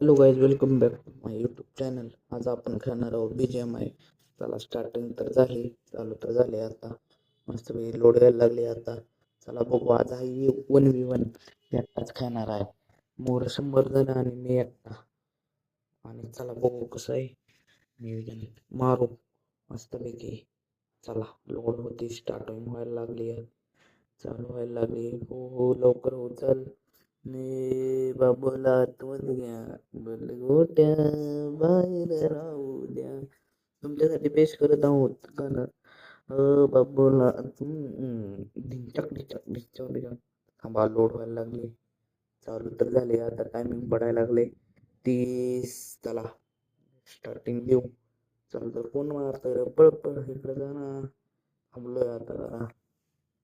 Hello guys, welcome back to my YouTube channel. आज आपण खेळणार आहोत BGMI. चला, स्टार्टिंग तर झाली, चालू तर झाले. आता मस्त लोड व्हायला लागले. आता चला बघू, आज आहे 1v1 एकटाच खेळणार आहे. मोर 100 जण आणि मी एकटा. आणि चला बघू कसं आहे नियोजन. मारू मस्तपैकी. चला, लोड होती, स्टार्टिंग व्हायला लागली, चालू व्हायला लागली. हो हो, लवकर हो, चल. ने बाबूला आतमध्ये घ्या, गोट्या बाहेर राहू द्या. तुमच्यासाठी पेश करत आहोत गाणं. बाबूला ढिंचक ढिंचक ढिंचक ढिंचक. थांबा, लोड व्हायला लागले, चालू तर झाले. आता टायमिंग पडायला लागले 30. चला, स्टार्टिंग देऊ. चल, तर कोण मारतंय रे? पळ पळ, इकडे जा ना. थांबलोय आता,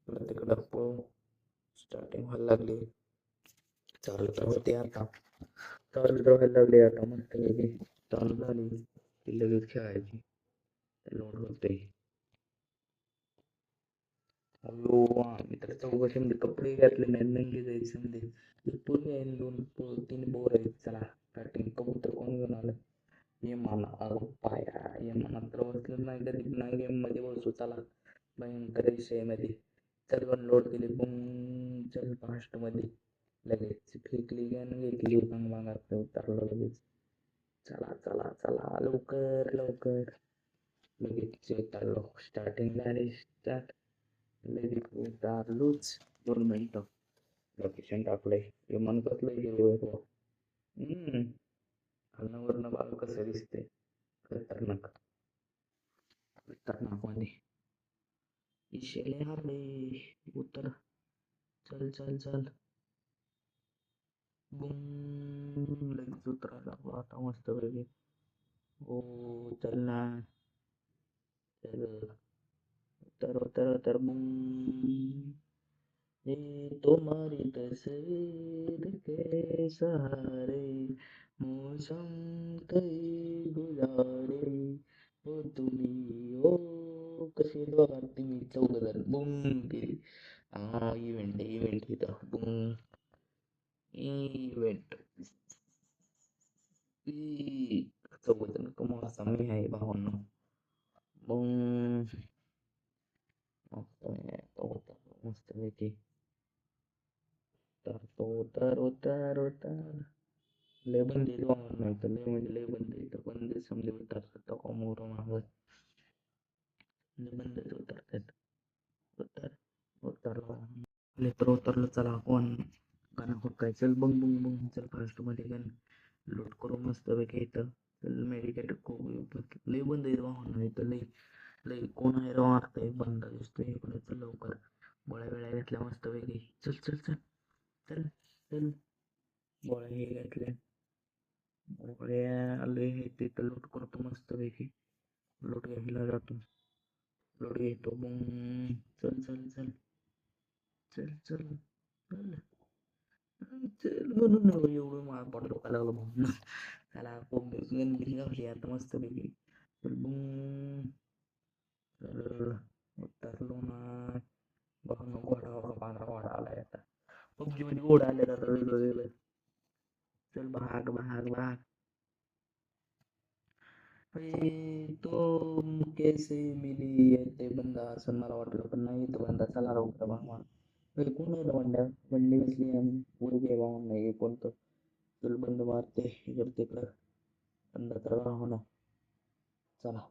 तिकडं पळू. स्टार्टिंग व्हायला लागली, चालू तर होते. आता चालू तर व्हायला लागले. आता मस्त चालू झाली की लगेच खेळायची. लोड होते. हॅलो, आम्ही तर चौघांमध्ये कपडे घातले नाही, नंगी जायचे मध्ये. पूर्वी आहे, 2 3 बोर आहेत. चला, स्टार्टिंग कबूतर कोण घेऊन आलं? ये म्हणा, अगं पाया, ये म्हणा तर बसलं नाही, कधी नाही गेम मध्ये बसू. चला, भयंकर विषय मध्ये. चल, पण लोड केली, बुम. चल, फास्ट मध्ये लगेच फेकली गॅन, घेतली भांगात, उतरलो लगेच. चला चला चला, लवकर लवकर लगेच उतरलो. स्टार्टिंग झाली, स्टार्ट लगेच उतरलोच. 2 मिनिटं लोकेशन टाकलंय. विमान कसलं हिरवं. खालनावरनं बाल कसं दिसते, खतरनाक खतरनाक मध्ये. इशेले हारले, उतर. चल चल चल, बुम. लगेच उतरायला आता मस्त पैकी. हो, चल ना, चल. उतर उतर उतर, बुम. ये तुम्हारी तस्वीर के सहारे मौसम कई गुजारे, हो तुम्ही हो. कशी बघा तुम्ही चौघजण, बुम गेली. इव्हेंट इव्हेंट इथं, बुम. इव्हेंट चौघजण कमवा, असा मी आहे भावांनो. बुम. मस्त मस्त पैकी. तर उतर उतर उतर. लय बंदी नाही तर लय म्हणजे लय बंदी, तर बंदी समजे उतरतात मोर मागत. बंदच उतरतात. उतर उतरला, लेकर उतरलं. चला, कोण गाणं हुडकाय? चल, बंग बंग बंग. चल, फास्ट मध्ये गण लूट करू मस्त पैकी इथं. चल, मेडिकेट लय बंद आहे वाहन इथं. लय लय कोण आहे रे मारतंय? बंद दिसतोय इकडे. चल लवकर, गोळ्या वेळ्या घेतल्या मस्त पैकी. चल चल चल चल चल, गोळ्या हे घेतल्या. गोळ्या आलोय तिथं, लूट करतो मस्त पैकी. लूट घ्यायला जातो, लूट घेतो. मग चल चल चल चल चल चल चल, म्हणून एवढं मला पोट दुखायला लागलं म्हणून. त्याला खूप गणबिरी घातली आता मस्त पैकी. चल, बुम. चल, उतरलो ना. बघ ना, घोडा बघा, पांढरा घोडा आलाय आता. पबजी मध्ये घोडा आले आता वेगळं. चल, भाग भाग भाग. तो कैसे मिली ते बंदा असं मला वाटलं, पण नाही तो बंदा. चला लवकर भागवा. कोण आहे बंड्या? बंडी बसली मुलगी भावून नाही कोणतं. चल, बंद मारते इकडं तिकडं. बंद तर होणार. चला,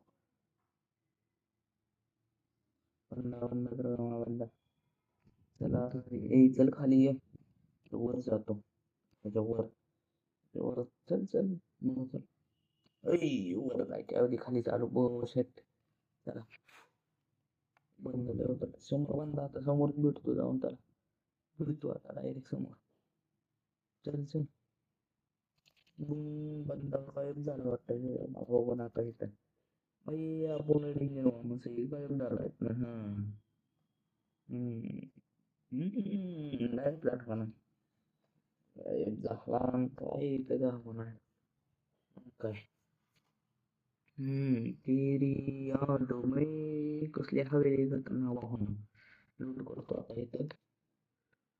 बंद बंद कर बंद. चला, चल खाली ये. वर जातो त्याच्या वर, वर. चल चल मग चल. वर काय त्यावधी खाली चालू शेट. चला, बंद होतं समोर. बंद आता समोर भेटतो, जाऊन त्याला भेटतो आता डायरेक्ट समोर. चल चल, बंद गायब झाला वाटतं. बघून आता इथं आपण मग सगळी गायब झाला ना. गायब झाला ना, गायब झाला काय इथं जाऊ नाही काय. तेरी यादों में कसल्या हवेली घटना वाहून. लूट करतो आता इथं,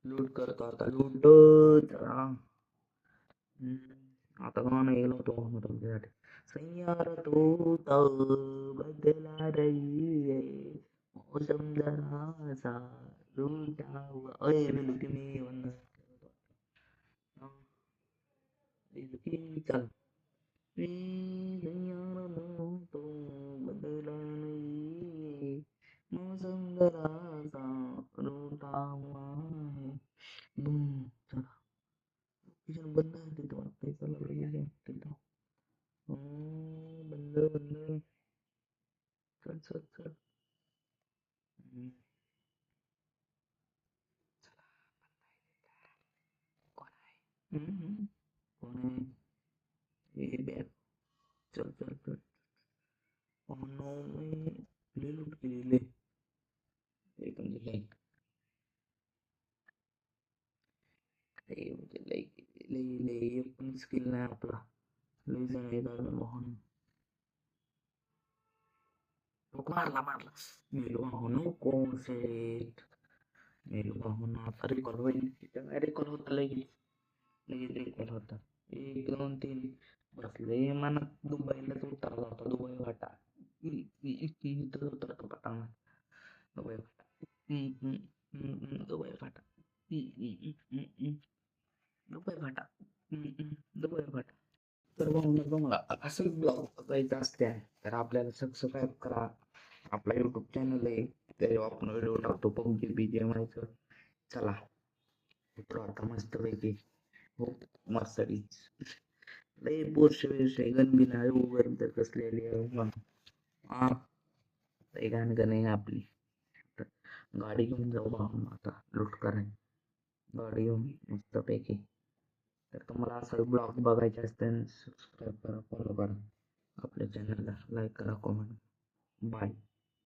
लूट करतो आता, लूट. चला, आता गाणं गेलो होतो मग तुमच्यासाठी. सैयारा तोता बदला रही है, मौसम जरा सा रूठा हुआ. अय मेलू की मी म्हणलं. चल. सैयारा तो बदला नहीं है, मौसम जरा सा रूठा हुआ है. चला किचन बंद आहे तिथं वाटतंय. चला लगेच तिथं. बंद बंद. चल चल चल. हम्म, हम्म. कोण आहे? ए बॅग. चल चल चल. Oh no, मी लय लूट केली लय. लय म्हणजे लय. लय म्हणजे लय लय लय एक पण स्किल नाही आपला. लय जण येतात वाहून. लोक मारला मारला. मेलो वाहून नको सेट. मेलो वाहून आता रिकॉल होईल. रिकॉल होता लगेच. लगेच रिकॉल होता. 1 2 3 बसले मनात दुबईलाच उतरला होता. दुबई वाटा. इथं उतरतो पटांगण. दुबई फाटा. दुबई फाटा. दुबई फाटा. दुबई फाटा. तर मग मला असं ब्लॉग बघायचं असते तर आपल्याला सबस्क्राईब करा. आपला युट्यूब चॅनल आहे त्याच्यावर आपण व्हिडिओ टाकतो पबजी BGMI. चला उतरू आता मस्त पैकी. हो मर्सडीज. लय पोरशे बिरशे गणबिन आहे उबर तर कसलेली हा लय घाण का नाही आपली. तर गाडी घेऊन जाऊ भाऊन आता लूट कराय. गाडी घेऊन मस्त पैकी. तर तुम्हाला असं ब्लॉग बघायचे असतील सबस्क्राईब करा फॉलो करा आपल्या चॅनलला लाईक करा कमेंट. बाय.